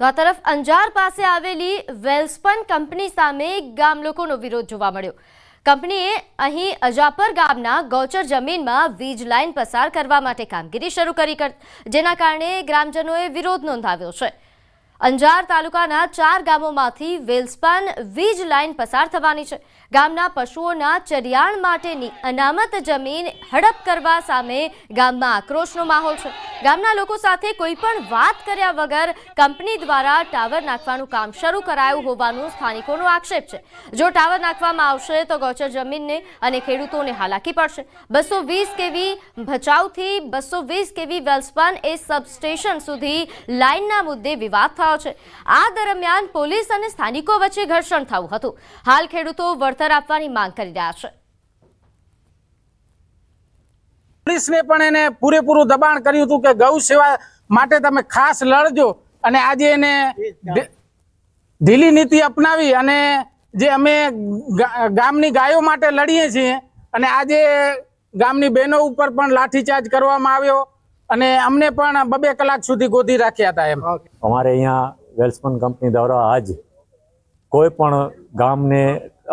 તો આ તરફ અંજાર પાસે આવેલી વેલ્સપન કંપની સામે ગામ લોકોનો વિરોધ જોવા મળ્યો। કંપનીએ અહીં અજાપર ગામના ગૌચર જમીનમાં વીજ લાઇન પસાર કરવા માટે કામગીરી શરૂ કરી, જેના કારણે ગ્રામજનોએ વિરોધ નોંધાવ્યો છે। અંજાર તાલુકાના 4 ગામોમાંથી વેલ્સપન વીજ લાઇન પસાર થવાની છે। ગામના પશુઓના ચરિયાણ માટેની અનામત જમીન હડપ કરવા સામે ગામમાં આક્રોશનો માહોલ છે। ગામના લોકો સાથે કોઈ પણ વાત કર્યા વગર કંપની દ્વારા ટાવર નાખવાનું કામ શરૂ કરાયું હોવાનું સ્થાનિકોનો આક્ષેપ છે। જો ટાવર નાખવામાં આવશે તો ગૌચર જમીનને અને ખેડૂતોને હાલાકી પડશે। 220 કેવી ભચાઉથી 220 કેવી વેલ્સપન એ સબસ્ટેશન સુધી લાઇનના મુદ્દે વિવાદ થયો છે। આ દરમિયાન પોલીસ અને સ્થાનિકો વચ્ચે ઘર્ષણ થયું હતું। હાલ ખેડૂતો વળતર આપવાની માંગ કરી રહ્યા છે। પોલીસને પણ એને પૂરેપૂરું દબાણ કર્યું હતું કે ગૌ સેવા માટે તમે ખાસ લડજો, અને આજે એને ઢીલી નીતિ અપનાવી અને જે અમે ગામની ગાયો માટે લડીએ છીએ, અને આજે ગામની બહેનો ઉપર પણ લાઠીચાર્જ કરવામાં આવ્યો અને અમને પણ 2 કલાક સુધી ગોધી રાખ્યા હતા। એમ અમારે અહીંયા વેલ્સપન કંપની દ્વારા આજ કોઈ પણ ગામને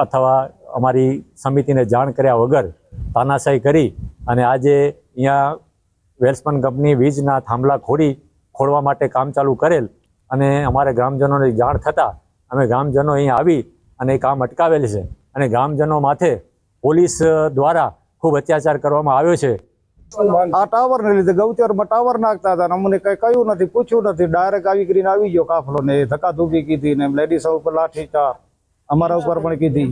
અથવા અમારી સમિતિને જાણ કર્યા વગર તાનાશાહી કરી અને આજે અહીંયા વેલ્સપન કંપની વીજના થાંભલા ખોડવા માટે કામ ચાલુ કરેલ, અને અમારે ગ્રામજનોની જાણ થતાં અમે ગ્રામજનો અહીંયા આવી અને એ કામ અટકાવેલ છે। અને ગ્રામજનો માથે પોલીસ દ્વારા ખૂબ અત્યાચાર કરવામાં આવ્યો છે। આ ટાવર ને લીધે ગૌચરમાં ટાવર નાખતા હતા, અમને કઈ કહ્યું નથી, પૂછ્યું નથી, ડાયરેક્ટ આવી કરીને આવી ગયો કાફલો ને ધક્કાધુકી કીધી ને લેડીઝ ઉપર લાઠીચાર્જ અમારા ઉપર પણ કીધી।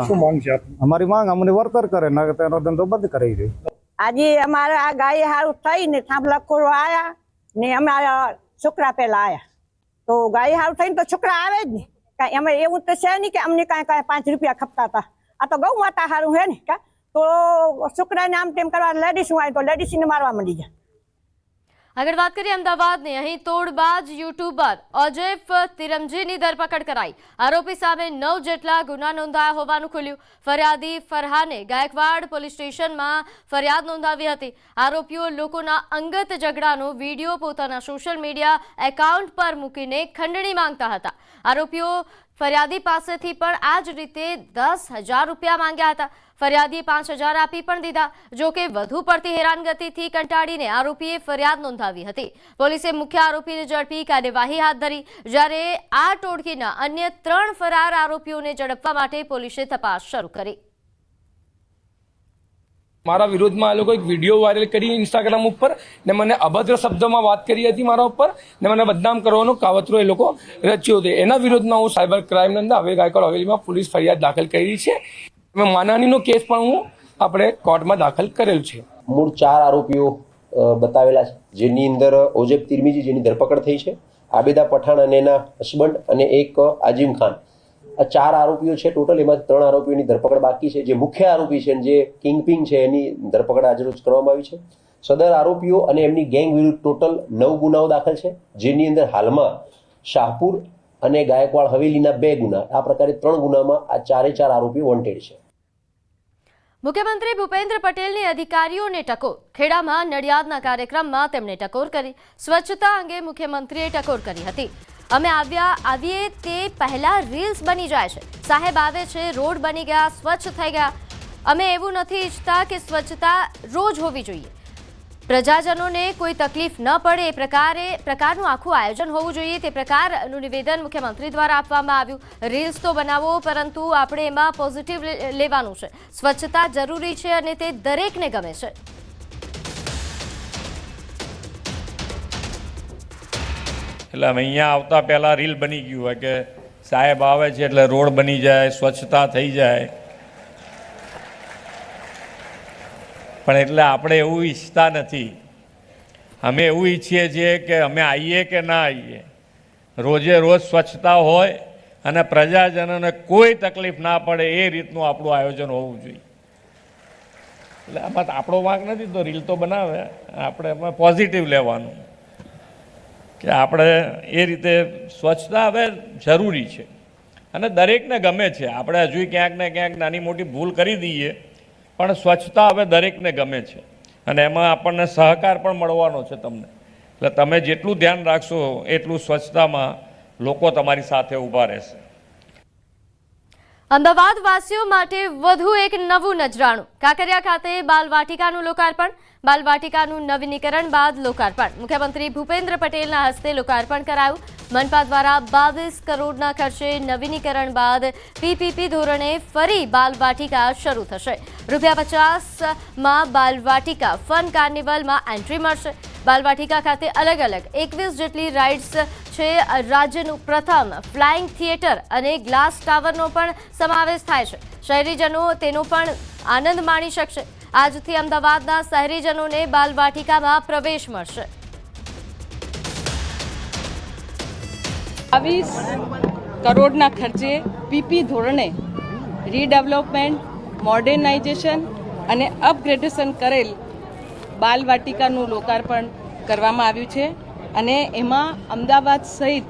શું માંગ છે અમારી? માંગ અમને વળતર કરે ને તેનો ધંધો બંધ કરી દે। આજે અમારે આ ગાય હારું થઈને થાંભલા ખોરવા આયા ને અમારા છોકરા પેલા આયા, તો ગાય હારું થઈને તો છોકરા આવે જ ને, કાંઈ અમે એવું તો છે નહીં કે અમને કાંઈ 5 રૂપિયા ખપતા હતા। આ તો ગૌ માતા હારું હે ને, કા તો છોકરાને આમ તેમ કરવા લેડીઝ હોય તો લેડીઝને મારવા માંડી જાય। આગળ વાત કરીએ અમદાવાદની। અહીં તોડબાજ યુટ્યુબર ઓજેફ તિરમજીની ધરપકડ કરાઈ। આરોપી સામે 9 જેટલા ગુના નોંધાયા હોવાનું ખુલ્યું। ફરિયાદી ફરહાને ગાયકવાડ પોલીસ સ્ટેશનમાં ફરિયાદ નોંધાવી હતી। આરોપીઓ લોકોના અંગત ઝઘડાનો વિડીયો પોતાના સોશિયલ મીડિયા એકાઉન્ટ પર મૂકીને ખંડણી માંગતા હતા। આરોપીઓ ફરિયાદી પાસેથી પણ આ જ રીતે 10,000 રૂપિયા માંગ્યા હતા। ફરિયાદીએ 5,000 આપી પણ દીધા। જો કે વધુ પડતી હેરાનગતિથી કંટાળીને આરોપીએ ફરિયાદ નોંધાવી હતી। પોલીસે મુખ્ય આરોપીને ઝડપી કાર્યવાહી હાથ ધરી, જ્યારે આ ટોળકીના અન્ય 3 ફરાર આરોપીઓને ઝડપવા માટે પોલીસે તપાસ શરૂ કરી। મારા વિરોધમાં આ લોકો એક વિડીયો વાયરલ કરી ઇન્સ્ટાગ્રામ ઉપર ને મને અભદ્ર શબ્દોમાં વાત કરી હતી મારા ઉપર, ને મને બદનામ કરવાનો કાવતરો એ લોકો રચ્યો હતો। એના વિરોધમાં હું સાયબર ક્રાઇમની અંદર હવે ગાયકવાડ હવેલીમાં પોલીસ ફરિયાદ દાખલ કરી છે। માનહાનિનો કેસ પણ હું આપણે કોર્ટમાં દાખલ કરેલ છે। મૂળ 4 આરોપીઓ બતાવેલા છે, જેની અંદર ઓજેફ તિરમિજી જેની ધરપકડ થઈ છે, આબેદા પઠાણ અને એના હસબન્ડ અને એક આજીમ ખાન, આ 4 આરોપીઓ છે ટોટલ। એમાં 3 આરોપીઓની ધરપકડ બાકી છે। જે મુખ્ય આરોપી છે જે કિંગપિંગ છે એની ધરપકડ આજરોજ કરવામાં આવી છે। સદર આરોપીઓ અને એમની ગેંગ વિરુદ્ધ ટોટલ 9 ગુનાઓ દાખલ છે, જેની અંદર હાલમાં શાહપુર અને ગાયકવાડ હવેલીના 2 ગુના, આ પ્રકારે 3 ગુનામાં આ 4 આરોપીઓ વોન્ટેડ છે। મુખ્યમંત્રી ભૂપેન્દ્ર પટેલની અધિકારીઓને ટકોર। ખેડામાં નડિયાદના કાર્યક્રમમાં તેમણે ટકોર કરી। સ્વચ્છતા અંગે મુખ્યમંત્રીએ ટકોર કરી હતી। અમે આવીએ તે પહેલા રીલ્સ બની જાય છે, સાહેબ આવે છે, રોડ બની ગયા, સ્વચ્છ થઈ ગયા। અમે એવું નથી ઈચ્છતા કે સ્વચ્છતા રોજ હોવી જોઈએ, પ્રજાજનોને કોઈ તકલીફ ન પડે એ પ્રકારનું આખું આયોજન હોવું જોઈએ। તે પ્રકારનું નિવેદન મુખ્યમંત્રી દ્વારા આપવામાં આવ્યું। રીલ્સ તો બનાવો, પરંતુ આપણે એમાં પોઝિટિવ લેવાનું છે। સ્વચ્છતા જરૂરી છે અને તે દરેકને ગમે છે। એટલે અહીંયા આવતા પહેલાં રીલ બની ગયું હોય કે સાહેબ આવે છે એટલે રોડ બની જાય, સ્વચ્છતા થઈ જાય, પણ એટલે આપણે એવું ઈચ્છતા નથી। અમે એવું ઈચ્છીએ છીએ કે અમે આવીએ કે ના આવીએ, રોજે રોજ સ્વચ્છતા હોય અને પ્રજાજનોને કોઈ તકલીફ ના પડે એ રીતનું આપણું આયોજન હોવું જોઈએ। એટલે આમાં આપણો વાંક નથી, તો રીલ તો બનાવે, આપણે એમાં પોઝિટિવ લેવાનું કે આપણે એ રીતે સ્વચ્છતા હવે જરૂરી છે અને દરેકને ગમે છે। આપણે હજુ ક્યાંક ને ક્યાંક નાની મોટી ભૂલ કરી દઈએ, પણ સ્વચ્છતા હવે દરેકને ગમે છે અને એમાં આપણને સહકાર પણ મળવાનો છે તમને। એટલે તમે જેટલું ધ્યાન રાખશો એટલું સ્વચ્છતામાં લોકો તમારી સાથે ઊભા રહેશે. અમદાવાદ વાસીઓ માટે વધુ એક નવું નજરાણું. કાંકરિયા ખાતે બાલવાટિકાનું લોકાર્પણ. બાલવાટિકાનું નવીનીકરણ બાદ લોકાર્પણ. મુખ્યમંત્રી ભૂપેન્દ્ર પટેલના હસ્તે લોકાર્પણ કરાયું. મનપા દ્વારા 22 કરોડના ખર્ચે નવીનીકરણ બાદ પીપીપી ધોરણે ફરી બાલવાટિકા શરૂ થશે. ₹50માં બાલવાટિકા ફન કાર્નિવલમાં એન્ટ્રી મળશે. બાલવાટિકા ખાતે અલગ અલગ 21 જેટલી રાઇડ્સ છે. રાજ્યનું પ્રથમ ફ્લાઇંગ થિયેટર અને ગ્લાસ ટાવરનો પણ સમાવેશ થાય છે. શહેરીજનો તેનો પણ આનંદ માણી શકશે. આજથી અમદાવાદના શહેરીજનોને બાલવાટિકામાં પ્રવેશ મળશે. 22 કરોડના ખર્ચે પીપી ધોરણે રીડેવલપમેન્ટ, મોડર્નાઇઝેશન અને અપગ્રેડેશન કરેલ બાલવાટિકાનું લોકાર્પણ કરવામાં આવ્યું છે અને એમાં અમદાવાદ સહિત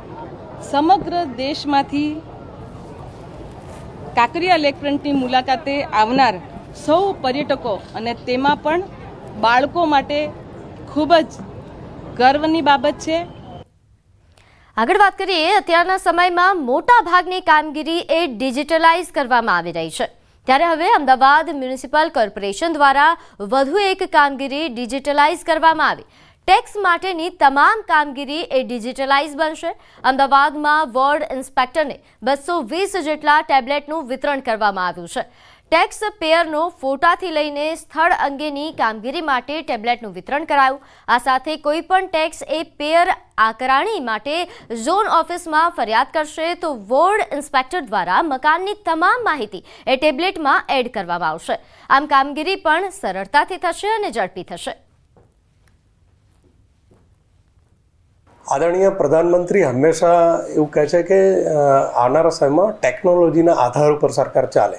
સમગ્ર દેશમાંથી કાંકરિયા લેકફ્રન્ટની મુલાકાતે આવનાર સૌ પર્યટકો અને તેમાં પણ બાળકો માટે ખૂબ જ ગર્વની બાબત છે. આગળ વાત કરીએ, અત્યારના સમયમાં મોટા ભાગની કામગીરી એ ડિજિટલાઇઝ કરવામાં આવી રહી છે. ત્યારે હવે અમદાવાદ મ્યુનિસિપલ કોર્પોરેશન દ્વારા વધુ એક કામગીરી ડિજિટલાઇઝ કરવામાં આવી. ટેક્સ માટેની તમામ કામગીરી એ ડિજિટલાઇઝ બનશે. અમદાવાદમાં વોર્ડ ઇન્સ્પેક્ટરને 220 જેટલા ટેબ્લેટનું વિતરણ કરવામાં આવ્યું છે. ટેક્સ પેયરનો ફોટાથી લઈને સ્થળ અંગેની કામગીરી માટે ટેબ્લેટનું વિતરણ કરાયું. આ સાથે કોઈપણ ટેક્સ એ પેયર આકારણી માટે ઝોન ઓફિસમાં ફરિયાદ કરશે તો વોર્ડ ઇન્સ્પેક્ટર દ્વારા મકાનની તમામ માહિતી એ ટેબ્લેટમાં એડ કરવામાં આવશે. આમ કામગીરી પણ સરળતાથી થશે અને ઝડપી થશે. આદરણીય પ્રધાનમંત્રી હંમેશા એવું કહે છે કે આવનારા સમયમાં ટેકનોલોજીના આધાર ઉપર સરકાર ચાલે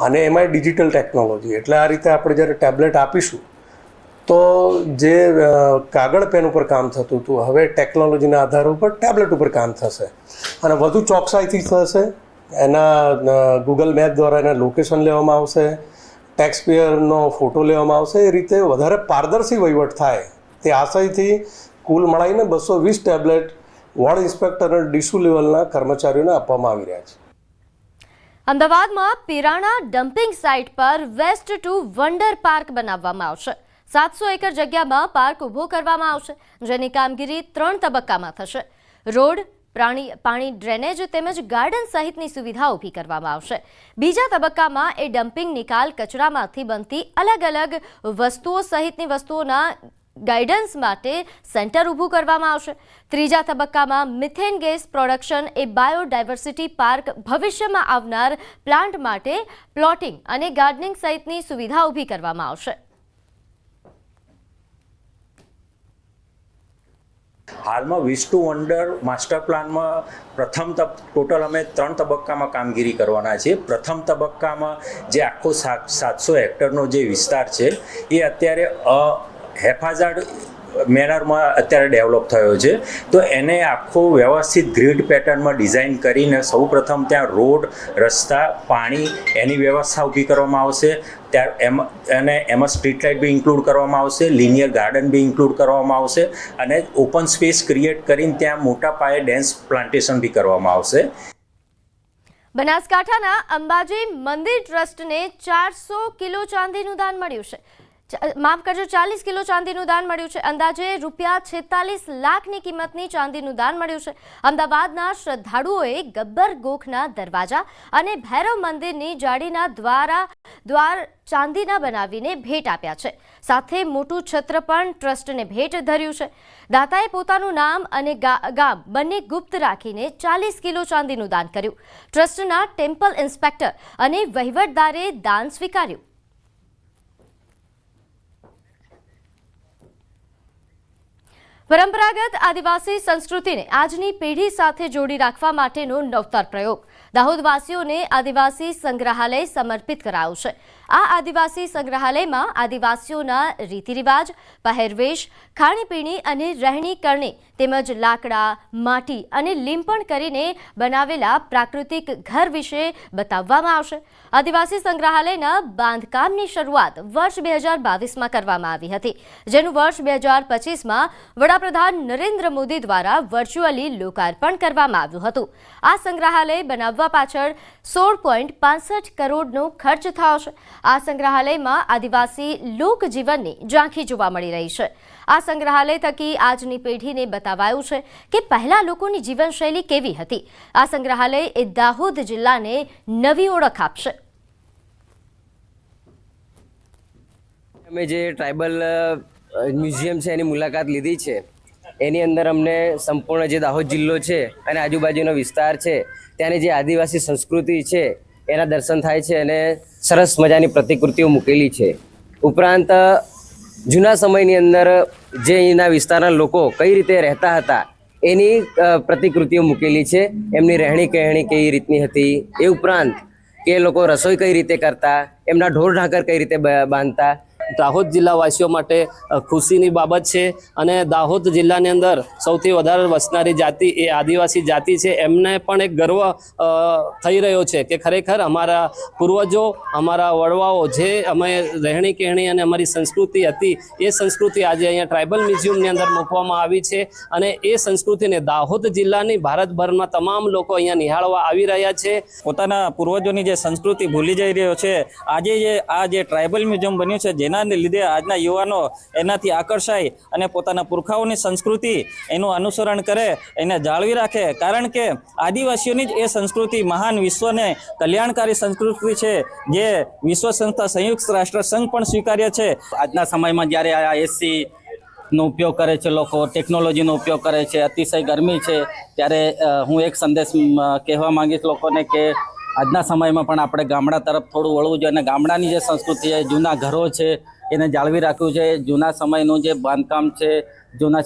અને એમાં ડિજિટલ ટેકનોલોજી. એટલે આ રીતે આપણે જ્યારે ટેબ્લેટ આપીશું તો જે કાગળ પેન ઉપર કામ થતું હતું હવે ટેકનોલોજીના આધાર ઉપર ટેબ્લેટ ઉપર કામ થશે અને વધુ ચોકસાઈથી થશે. એના ગૂગલ મેપ દ્વારા એના લોકેશન લેવામાં આવશે, ટેક્સ પેયરનો ફોટો લેવામાં આવશે. એ રીતે વધારે પારદર્શી વહીવટ થાય તે આશયથી કુલ મળાઈને 220 ટેબ્લેટ વોર્ડ ઇન્સ્પેક્ટર અને ડીસુ લેવલના કર્મચારીઓને આપવામાં આવી રહ્યા છે. અમદાવાદમાં પિરાણા ડમ્પિંગ સાઇટ પર વેસ્ટ ટુ વન્ડર પાર્ક બનાવવામાં આવશે. 700 એકર જગ્યામાં પાર્ક ઊભો કરવામાં આવશે, જેની કામગીરી 3 તબક્કામાં થશે. રોડ, પાણી ડ્રેનેજ તેમજ ગાર્ડન સહિતની સુવિધા ઊભી કરવામાં આવશે. બીજા તબક્કામાં એ ડમ્પિંગ નિકાલ કચરામાંથી બનતી અલગ અલગ વસ્તુઓ સહિતની વસ્તુઓના ગાઈડન્સ માટે સેન્ટર ઊભું કરવામાં આવશે. ત્રીજા તબક્કામાં મિથેન ગેસ પ્રોડક્શન એ બાયોડાયવર્સિટી પાર્ક, ભવિષ્યમાં આવનાર પ્લાન્ટ માટે પ્લોટિંગ અને ગાર્ડનિંગ સહિતની સુવિધા ઊભી કરવામાં આવશે. હાલમાં વિશ ટુ વન્ડર માસ્ટર પ્લાનમાં પ્રથમ ટોટલ અમે 3 તબક્કામાં કામગીરી કરવાના છીએ. પ્રથમ તબક્કામાં જે આખો 700 હેક્ટરનો જે વિસ્તાર છે એ અત્યારે હેફાઝાર્ડ મેનરમાં અત્યારે ડેવલપ થયો છે. તો એને આખો વ્યવસ્થિત ગ્રીડ પેટર્નમાં ડિઝાઇન કરીને સૌપ્રથમ ત્યાં રોડ, રસ્તા, પાણી એની વ્યવસ્થા ઊભી કરવામાં આવશે. એમાં સ્ટ્રીટ લાઇટ બી ઇન્ક્લુડ કરવામાં આવશે, લિનિયર ગાર્ડન બી ઇન્ક્લુડ કરવામાં આવશે અને ઓપન સ્પેસ ક્રિએટ કરીને ત્યાં મોટા પાયે ડેન્સ પ્લાન્ટેશન બી કરવામાં આવશે. બનાસકાંઠાના અંબાજી મંદિર ટ્રસ્ટને 400 કિલો ચાંદીનું દાન મળ્યું છે. માફ કરજો, 40 કિલો ચાંદીનું દાન મળ્યું છે. અંદાજે ₹46 લાખની કિંમતની ચાંદીનું દાન મળ્યું છે. અમદાવાદના શ્રદ્ધાળુઓએ ગબ્બર ગોખના દરવાજા અને ભૈરવ મંદિરની જાળીના દ્વાર ચાંદીના બનાવીને ભેટ આપ્યા છે. સાથે મોટું છત્ર પણ ટ્રસ્ટને ભેટ ધર્યું છે. દાતાએ પોતાનું નામ અને ગામ બંને ગુપ્ત રાખીને 40 કિલો ચાંદીનું દાન કર્યું. ટ્રસ્ટના ટેમ્પલ ઇન્સ્પેક્ટર અને વહીવટદારે દાન સ્વીકાર્યું. પરંપરાગત આદિવાસી સંસ્કૃતિને આજની પેઢી સાથે જોડી રાખવા માટેનો નવતર પ્રયોગ. દાહોદવાસીઓને આદિવાસી સંગ્રહાલય સમર્પિત કરાયું છે. આ આદિવાસી સંગ્રહાલયમાં આદિવાસીઓના રીતિરિવાજ, પહેરવેશ, ખાણીપીણી અને રહેણી કરણી તેમજ લાકડા, માટી અને લીંપણ કરીને બનાવેલા પ્રાકૃતિક ઘર વિશે બતાવવામાં આવશે. આદિવાસી સંગ્રહાલયના બાંધકામની શરૂઆત વર્ષ 2022માં કરવામાં આવી હતી, જેનું વર્ષ 2025માં વડાપ્રધાન નરેન્દ્ર મોદી દ્વારા વર્ચ્યુઅલી લોકાર્પણ કરવામાં આવ્યું હતું. આ સંગ્રહાલય બનાવવા પાછળ 16.65 કરોડનો ખર્ચ થયો છે. આ સંગ્રહાલયમાં આદિવાસી લોકજીવનની ઝાંખી જોવા મળી રહી છે. આ સંગ્રહાલય થકી આજની પેઢીને બતાવાયું છે કે પહેલા લોકોની જીવનશૈલી કેવી હતી. આ સંગ્રહાલય એ દાહોદ જિલ્લાને નવી ઓળખ આપશે. અમે જે ટ્રાઇબલ મ્યુઝિયમ છે એની મુલાકાત લીધી છે. એની અંદર અમને સંપૂર્ણ જે દાહોદ જિલ્લો છે અને આજુબાજુનો વિસ્તાર છે ત્યાંની જે આદિવાસી સંસ્કૃતિ છે એના દર્શન થાય છે અને સરસ મજાની પ્રતિકૃતિઓ મૂકેલી છે. ઉપરાંત જૂના સમયની અંદર જે અહીંના વિસ્તારના લોકો કઈ રીતે રહેતા હતા એની પ્રતિકૃતિઓ મૂકેલી છે. એમની રહેણી કહેણી કઈ રીતની હતી, એ ઉપરાંત કે એ લોકો રસોઈ કઈ રીતે કરતા, એમના ઢોર ઢાંકર કઈ રીતે બાંધતા. દાહોદ જિલ્લાવાસીઓ માટે ખુશીની બાબત છે અને દાહોદ જિલ્લાની અંદર સૌથી વધારે વસનારી જાતિ એ આદિવાસી જાતિ છે. એમને પણ એક ગર્વ થઈ રહ્યો છે કે ખરેખર અમારા પૂર્વજો, અમારા વડવાઓ જે અમે રહેણી કહેણી અને અમારી સંસ્કૃતિ હતી એ સંસ્કૃતિ આજે અહીંયા ટ્રાઇબલ મ્યુઝિયમની અંદર મૂકવામાં આવી છે અને એ સંસ્કૃતિને દાહોદ જિલ્લાની ભારતભરમાં તમામ લોકો અહીંયા નિહાળવા આવી રહ્યા છે. પોતાના પૂર્વજોની જે સંસ્કૃતિ ભૂલી જઈ રહ્યો છે. આજે આ જે ટ્રાઇબલ મ્યુઝિયમ બન્યું છે જેના લીધે આજના યુવાનો એનાથી આકર્ષાય અને પોતાના પુરખાઓની સંસ્કૃતિ એનું અનુસરણ કરે, એને જાળવી રાખે. કારણ કે આદિવાસીઓની જ એ સંસ્કૃતિ મહાન વિશ્વને કલ્યાણકારી સંસ્કૃતિ છે જે વિશ્વ સંસ્થા સંયુક્ત રાષ્ટ્ર સંઘ પણ સ્વીકાર્ય છે. આજના સમયમાં જ્યારે આ એસી નો ઉપયોગ કરે છે, લોકો ટેકનોલોજીનો ઉપયોગ કરે છે, અતિશય ગરમી છે, ત્યારે હું એક સંદેશ કહેવા માંગીશ લોકોને કે આજના સમયમાં પણ આપણે ગામડા તરફ થોડું વળવું જોઈએ અને ગામડાની જે સંસ્કૃતિ છે, જૂના ઘરો છે એને જાળવી રાખવું છે. જૂના સમયનું જે બાંધકામ છે, જૂના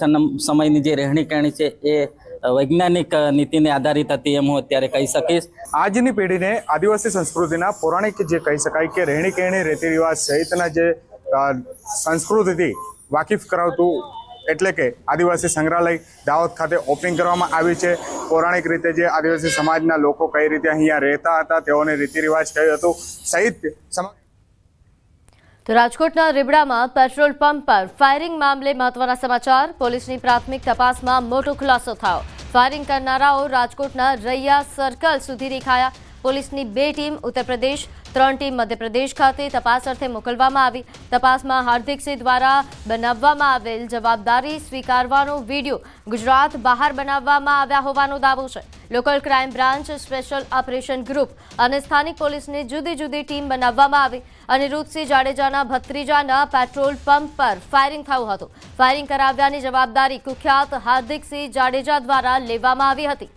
સમયની જે રહેણી કહેણી છે એ વૈજ્ઞાનિક નીતિને આધારિત હતી એમ હું અત્યારે કહી શકીશ. આજની પેઢીને આદિવાસી સંસ્કૃતિના પૌરાણિક જે કહી શકાય કે રહેણી કહેણી, રીતિ રિવાજ સહિતના જે સંસ્કૃતિથી વાકેફ કરાવતું એટલે કે આદિવાસી સંગ્રહાલય દાહોદ ખાતે ઓપનિંગ કરવામાં આવી છે. પૌરાણિક રીતે જે આદિવાસી સમાજના લોકો કઈ રીતે અહીંયા રહેતા હતા, તેઓને રીતિ રિવાજ કયું હતું સહિત. તો રાજકોટના રીબડામાં પેટ્રોલ પંપ પર ફાયરિંગ મામલે મહત્વના સમાચાર. પોલીસની પ્રાથમિક તપાસમાં મોટો ખુલાસો થયો. ફાયરિંગ કરનારાઓ રાજકોટના રૈયા સર્કલ સુધી દેખાયા. પોલીસની 2 ટીમ ઉત્તર પ્રદેશ, 3 ટીમ મધ્યપ્રદેશ ખાતે તપાસ અર્થે મોકલવામાં આવી. તપાસમાં હાર્દિકસિંહ દ્વારા બનાવવામાં આવેલ જવાબદારી સ્વીકારવાનો વિડીયો ગુજરાત બહાર બનાવવામાં આવ્યા હોવાનો દાવો છે. Local crime branch, special operation group અને સ્થાનિક પોલીસની જુદી જુદી ટીમ બનાવવામાં આવી. અનિરુદ્ધસિંહ જાડેજાના ભત્રીજાના પેટ્રોલ પંપ પર ફાયરિંગ થયું હતું. ફાયરિંગ કરાવ્યાની જવાબદારી કુખ્યાત હાર્દિકસિંહ જાડેજા દ્વારા લેવામાં આવી હતી.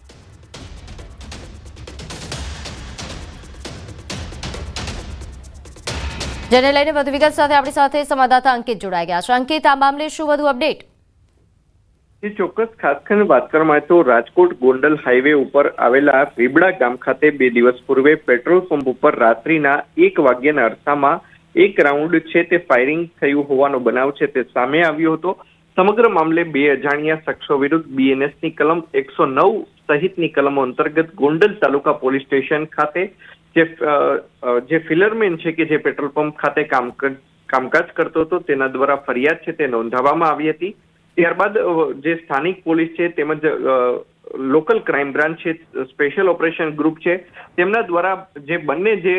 જેને લઈને વધુ વિગત સાથે આપણી સાથે સંવાદદાતા અંકિત જોડાઈ ગયા છે. અંકિત, આ મામલે શું વધુ અપડેટ? ચોક્કસ ખાસ કરીને વાત કરવામાં આવે તો રાજકોટ ગોંડલ હાઈવે ઉપર આવેલા રીબડા ગામ ખાતે 2 દિવસ પૂર્વે પેટ્રોલ પંપ ઉપર રાત્રિના 1 વાગ્યાના અરસામાં એક રાઉન્ડ છે તે ફાયરિંગ થયું હોવાનો બનાવ છે તે સામે આવ્યો હતો. સમગ્ર મામલે 2 અજાણ્યા શખ્સો વિરુદ્ધ બીએનએસની કલમ 109 સહિતની કલમો અંતર્ગત ગોંડલ તાલુકા પોલીસ સ્ટેશન ખાતે જે ફિલરમેન છે કે જે પેટ્રોલ પંપ ખાતે કામકાજ કરતો હતો તેના દ્વારા ફરિયાદ છે તે નોંધાવવામાં આવી હતી. ત્યારબાદ જે સ્થાનિક પોલીસ છે તેમજ લોકલ ક્રાઇમ બ્રાન્ચ છે, સ્પેશિયલ ઓપરેશન ગ્રુપ છે, તેમના દ્વારા જે બંને જે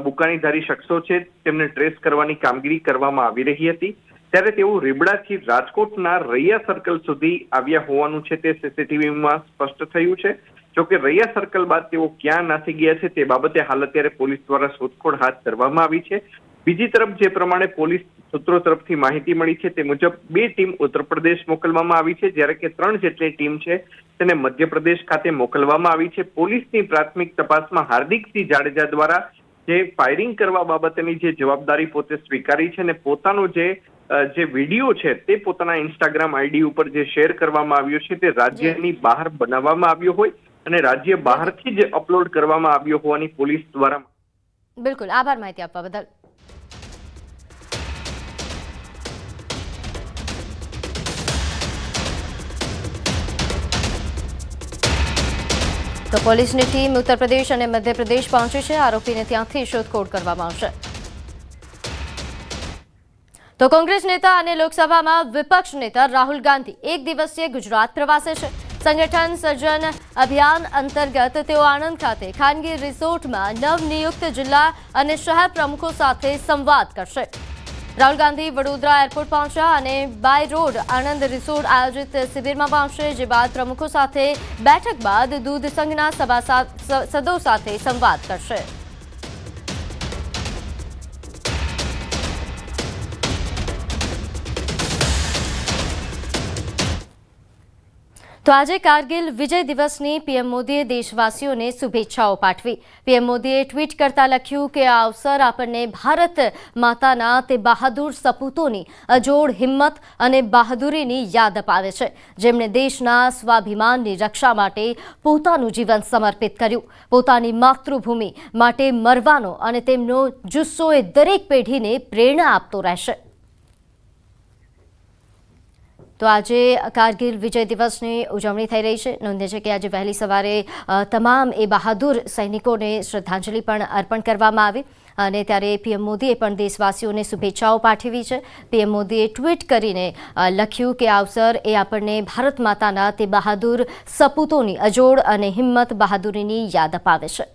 બુકાનીધારી શખ્સો છે તેમને ટ્રેસ કરવાની કામગીરી કરવામાં આવી રહી હતી. ત્યારે તેઓ રીબડાથી રાજકોટના રૈયા સર્કલ સુધી આવ્યા હોવાનું છે તે સીસીટીવીમાં સ્પષ્ટ થયું છે. જોકે રૈયા સર્કલ બાદ તેઓ ક્યાં નાસી ગયા છે તે બાબતે હાલ અત્યારે પોલીસ દ્વારા શોધખોળ હાથ ધરવામાં આવી છે. બીજી તરફ જે પ્રમાણે પોલીસ સૂત્રો તરફથી માહિતી મળી છે તે મુજબ 2 ટીમ ઉત્તર પ્રદેશ મોકલવામાં આવી છે, જ્યારે કે 3 જેટલી ટીમ છે તેને મધ્યપ્રદેશ ખાતે મોકલવામાં આવી છે. પોલીસની પ્રાથમિક તપાસમાં હાર્દિકસિંહ જાડેજા દ્વારા જે ફાયરિંગ કરવા બાબતની જે જવાબદારી પોતે સ્વીકારી છે અને પોતાનો જે વિડીયો છે તે પોતાના ઇન્સ્ટાગ્રામ આઈડી ઉપર જે શેર કરવામાં આવ્યો છે તે રાજ્યની બહાર બનાવવામાં આવ્યો હોય અને રાજ્ય બહારથી જ અપલોડ કરવામાં આવ્યો હોવાની પોલીસ દ્વારા. બિલકુલ, આભાર માહિતી આપવા બદલ. તો પોલીસની ટીમ ઉત્તર પ્રદેશ અને મધ્યપ્રદેશ પહોંચી છે. આરોપીને ત્યાંથી શોધખોળ કરવામાં આવશે. તો કોંગ્રેસ નેતા અને લોકસભામાં વિપક્ષ નેતા રાહુલ ગાંધી એક દિવસીય ગુજરાત પ્રવાસે છે. સંગઠન સર્જન અભિયાન અંતર્ગત તેઓ આણંદ ખાતે ખાનગી રિસોર્ટમાં નવનિયુક્ત જિલ્લા અને શહેર પ્રમુખો સાથે સંવાદ કરશે. રાહુલ ગાંધી વડોદરા એરપોર્ટ પહોંચ્યા અને બાય રોડ આણંદ રિસોર્ટ આયોજિત શિબિરમાં પહોંચશે, જે બાદ પ્રમુખો સાથે બેઠક બાદ દૂધ સંઘના સભાસદો સાથે સંવાદ કરશે. તો આજે કારગિલ વિજય દિવસની પીએમ મોદીએ દેશવાસીઓને શુભેચ્છાઓ પાઠવી. પીએમ મોદીએ ટ્વીટ કરતા લખ્યું કે આ અવસર આપણને ભારત માતાના તે બહાદુર સપૂતોની અજોડ હિંમત અને બહાદુરીની યાદ અપાવે છે, જેમણે દેશના સ્વાભિમાનની રક્ષા માટે પોતાનું જીવન સમર્પિત કર્યું. પોતાની માતૃભૂમિ માટે મરવાનો અને તેમનો જુસ્સો એ દરેક પેઢીને પ્રેરણા આપતો રહેશે. તો આજે કારગિલ વિજય દિવસની ઉજવણી થઈ રહી છે. નોંધે છે કે આજે વહેલી સવારે તમામ એ બહાદુર સૈનિકોને શ્રદ્ધાંજલિ પણ અર્પણ કરવામાં આવી અને ત્યારે પીએમ મોદીએ પણ દેશવાસીઓને શુભેચ્છાઓ પાઠવી છે. પીએમ મોદીએ ટ્વીટ કરીને લખ્યું કે આ અવસર એ આપણને ભારત માતાના તે બહાદુર સપૂતોની અજોડ અને હિંમત બહાદુરીની યાદ અપાવે છે.